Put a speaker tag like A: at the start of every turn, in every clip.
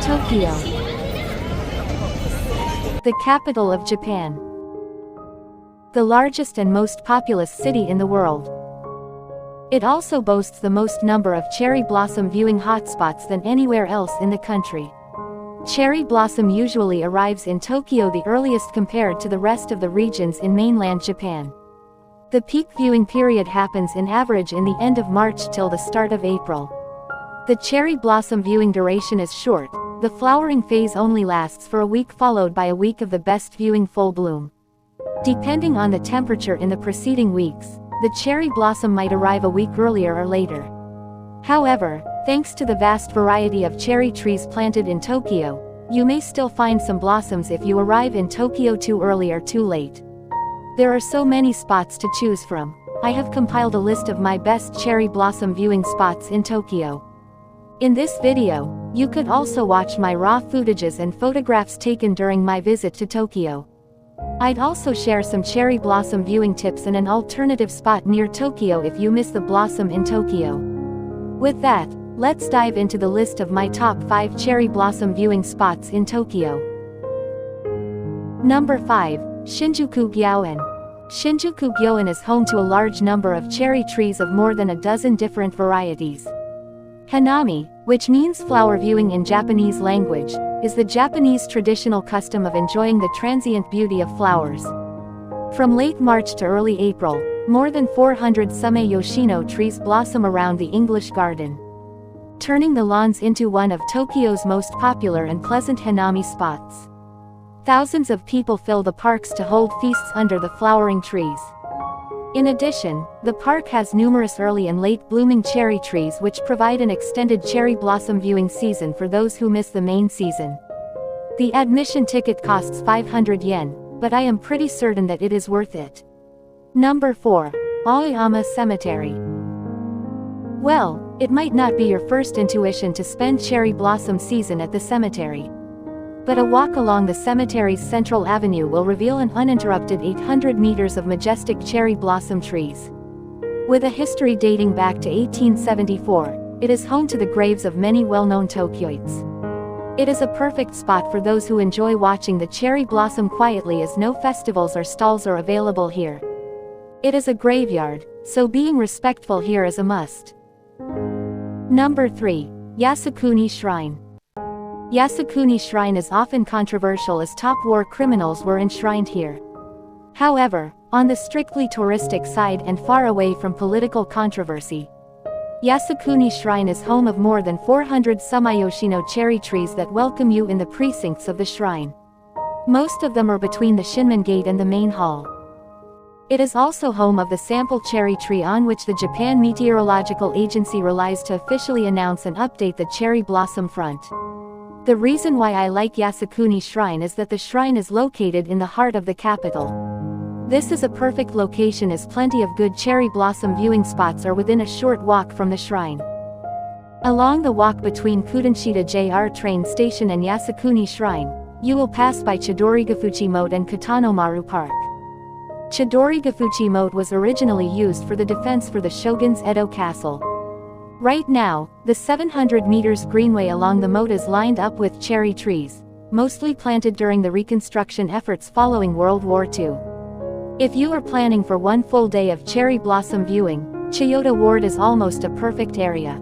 A: Tokyo, the capital of Japan, the largest and most populous city in the world. It also boasts the most number of cherry blossom viewing hotspots than anywhere else in the country. Cherry blossom usually arrives in Tokyo the earliest compared to the rest of the regions in mainland Japan. The peak viewing period happens in average in the end of March till the start of April. The cherry blossom viewing duration is short. The flowering phase only lasts for a week, followed by a week of the best viewing full bloom. Depending on the temperature in the preceding weeks, the cherry blossom might arrive a week earlier or later. However, thanks to the vast variety of cherry trees planted in Tokyo, you may still find some blossoms if you arrive in Tokyo too early or too late. There are so many spots to choose from. I have compiled a list of my best cherry blossom viewing spots in Tokyo. In this video, you could also watch my raw footages and photographs taken during my visit to Tokyo. I'd also share some cherry blossom viewing tips and an alternative spot near Tokyo if you miss the blossom in Tokyo. With that, let's dive into the list of my top 5 cherry blossom viewing spots in Tokyo. Number 5. Shinjuku Gyoen. Shinjuku Gyoen is home to a large number of cherry trees of more than a dozen different varieties. Hanami, which means flower viewing in Japanese language, is the Japanese traditional custom of enjoying the transient beauty of flowers. From late March to early April, more than 400 Sumei Yoshino trees blossom around the English Garden, turning the lawns into one of Tokyo's most popular and pleasant Hanami spots. Thousands of people fill the parks to hold feasts under the flowering trees. In addition, the park has numerous early and late blooming cherry trees which provide an extended cherry blossom viewing season for those who miss the main season. The admission ticket costs 500 yen, but I am pretty certain that it is worth it. Number 4. Aoyama Cemetery. Well, it might not be your first intuition to spend cherry blossom season at the cemetery. But a walk along the cemetery's central avenue will reveal an uninterrupted 800 meters of majestic cherry blossom trees. With a history dating back to 1874, it is home to the graves of many well-known Tokyoites. It is a perfect spot for those who enjoy watching the cherry blossom quietly, as no festivals or stalls are available here. It is a graveyard, so being respectful here is a must. Number 3. Yasukuni Shrine. Yasukuni Shrine is often controversial as top war criminals were enshrined here. However, on the strictly touristic side and far away from political controversy, Yasukuni Shrine is home of more than 400 Sumei Yoshino cherry trees that welcome you in the precincts of the shrine. Most of them are between the Shinmen Gate and the main hall. It is also home of the sample cherry tree on which the Japan Meteorological Agency relies to officially announce and update the cherry blossom front. The reason why I like Yasukuni Shrine is that the shrine is located in the heart of the capital. This is a perfect location as plenty of good cherry blossom viewing spots are within a short walk from the shrine. Along the walk between Kudenshita JR train station and Yasukuni Shrine, you will pass by Chidorigafuchi Moat and Kitanomaru Park. Chidorigafuchi Moat was originally used for the defense for the shogun's Edo castle. Right now, the 700 meters greenway along the moat is lined up with cherry trees, mostly planted during the reconstruction efforts following World War II. If you are planning for one full day of cherry blossom viewing, Chiyoda Ward is almost a perfect area.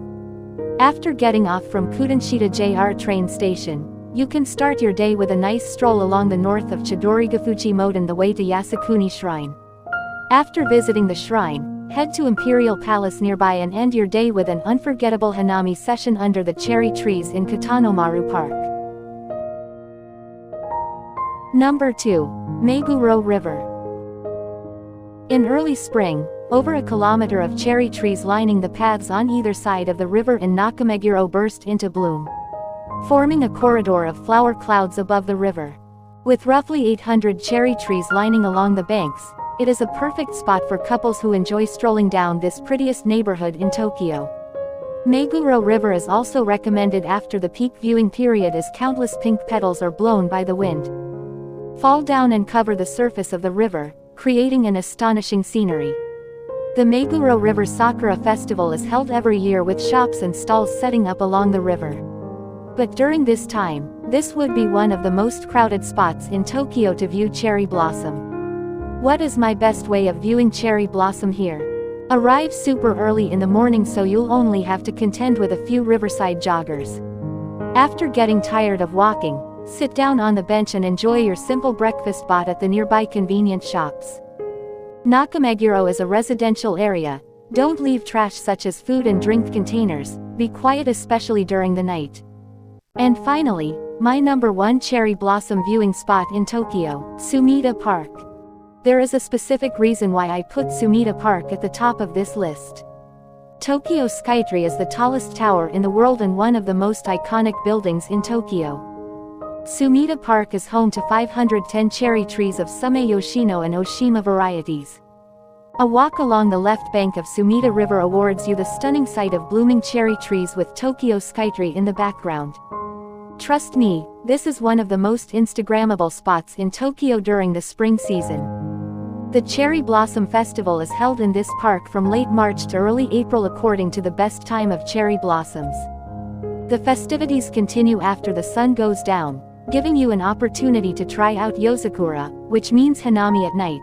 A: After getting off from Kudenshita JR train station, you can start your day with a nice stroll along the north of Chidorigafuchi Moat and the way to Yasukuni Shrine. After visiting the shrine, head to Imperial Palace nearby and end your day with an unforgettable Hanami session under the cherry trees in Kitanomaru Park. Number 2. Meguro River. In early spring, over a kilometer of cherry trees lining the paths on either side of the river in Nakameguro burst into bloom, forming a corridor of flower clouds above the river. With roughly 800 cherry trees lining along the banks, it is a perfect spot for couples who enjoy strolling down this prettiest neighborhood in Tokyo. Meguro River is also recommended after the peak viewing period as countless pink petals are blown by the wind, fall down and cover the surface of the river, creating an astonishing scenery. The Meguro River Sakura Festival is held every year with shops and stalls setting up along the river. But during this time, this would be one of the most crowded spots in Tokyo to view cherry blossom. What is my best way of viewing cherry blossom here? Arrive super early in the morning so you'll only have to contend with a few riverside joggers. After getting tired of walking, sit down on the bench and enjoy your simple breakfast bought at the nearby convenience shops. Nakameguro is a residential area. Don't leave trash such as food and drink containers. Be quiet especially during the night. And finally, my number 1 cherry blossom viewing spot in Tokyo, Sumida Park. There is a specific reason why I put Sumida Park at the top of this list. Tokyo Skytree is the tallest tower in the world and one of the most iconic buildings in Tokyo. Sumida Park is home to 510 cherry trees of Sume Yoshino and Oshima varieties. A walk along the left bank of Sumida River awards you the stunning sight of blooming cherry trees with Tokyo Skytree in the background. Trust me, this is one of the most Instagrammable spots in Tokyo during the spring season. The Cherry Blossom Festival is held in this park from late March to early April according to the best time of cherry blossoms. The festivities continue after the sun goes down, giving you an opportunity to try out Yasukura, which means hanami at night.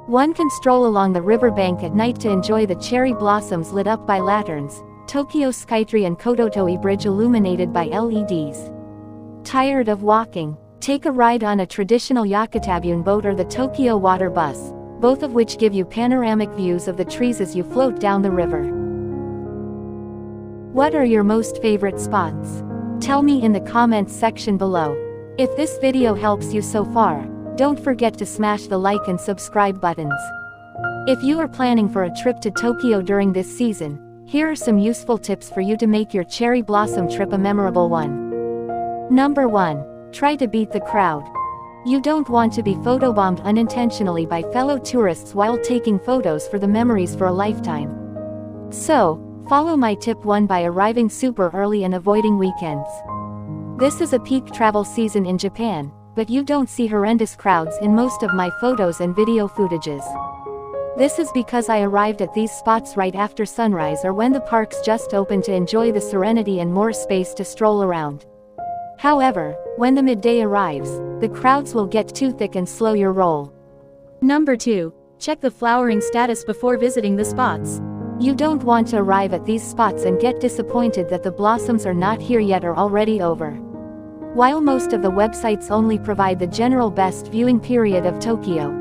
A: One can stroll along the riverbank at night to enjoy the cherry blossoms lit up by lanterns, Tokyo Skytree and Kodotoi Bridge illuminated by LEDs. Tired of walking? Take a ride on a traditional Yakutabune boat or the Tokyo water bus, both of which give you panoramic views of the trees as you float down the river. What are your most favorite spots? Tell me in the comments section below. If this video helps you so far, don't forget to smash the like and subscribe buttons. If you are planning for a trip to Tokyo during this season, here are some useful tips for you to make your cherry blossom trip a memorable one. Number 1. Try to beat the crowd. You don't want to be photobombed unintentionally by fellow tourists while taking photos for the memories for a lifetime. So, follow my tip 1 by arriving super early and avoiding weekends. This is a peak travel season in Japan, but you don't see horrendous crowds in most of my photos and video footages. This is because I arrived at these spots right after sunrise or when the parks just opened to enjoy the serenity and more space to stroll around. However, when the midday arrives, the crowds will get too thick and slow your roll.
B: Number 2. Check the flowering status before visiting the spots.
A: You don't want to arrive at these spots and get disappointed that the blossoms are not here yet or already over. While most of the websites only provide the general best viewing period of Tokyo,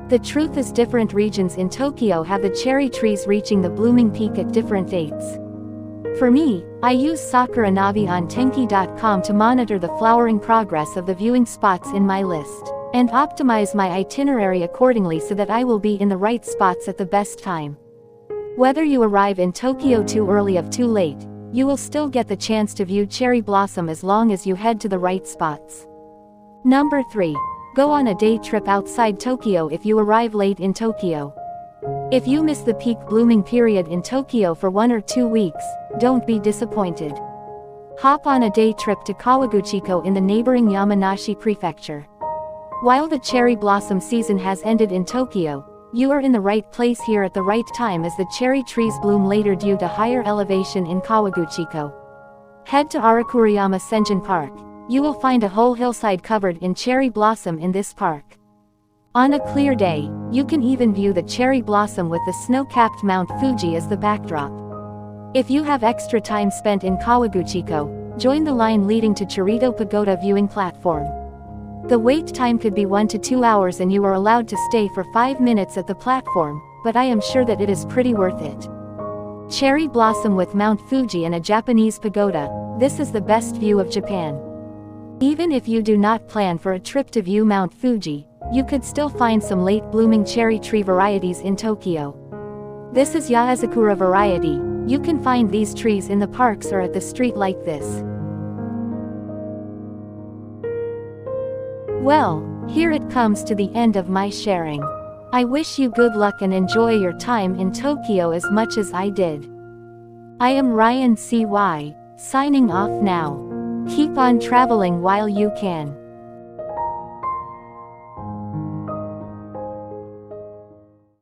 A: the truth is different regions in Tokyo have the cherry trees reaching the blooming peak at different dates. For me, I use Sakura Navi on Tenki.com to monitor the flowering progress of the viewing spots in my list, and optimize my itinerary accordingly so that I will be in the right spots at the best time. Whether you arrive in Tokyo too early or too late, you will still get the chance to view cherry blossom as long as you head to the right spots. Number 3. Go on a day trip outside Tokyo if you arrive late in Tokyo. If you miss the peak blooming period in Tokyo for 1 or 2 weeks, don't be disappointed. Hop on a day trip to Kawaguchiko in the neighboring Yamanashi prefecture. While the cherry blossom season has ended in Tokyo, you are in the right place here at the right time as the cherry trees bloom later due to higher elevation in Kawaguchiko. Head to Aoyama Cemetery Park. You will find a whole hillside covered in cherry blossom in this park. On a clear day, you can even view the cherry blossom with the snow-capped Mount Fuji as the backdrop. If you have extra time spent in Kawaguchiko, join the line leading to Chirito Pagoda viewing platform. The wait time could be 1 to 2 hours and you are allowed to stay for 5 minutes at the platform, but I am sure that it is pretty worth it. Cherry blossom with Mount Fuji and a Japanese pagoda, this is the best view of Japan. Even if you do not plan for a trip to view Mount Fuji, you could still find some late blooming cherry tree varieties in Tokyo. This is Yasukura variety. You can find these trees in the parks or at the street like this. Well, here it comes to the end of my sharing. I wish you good luck and enjoy your time in Tokyo as much as I did. I am Ryan CY, signing off now. Keep on traveling while you can.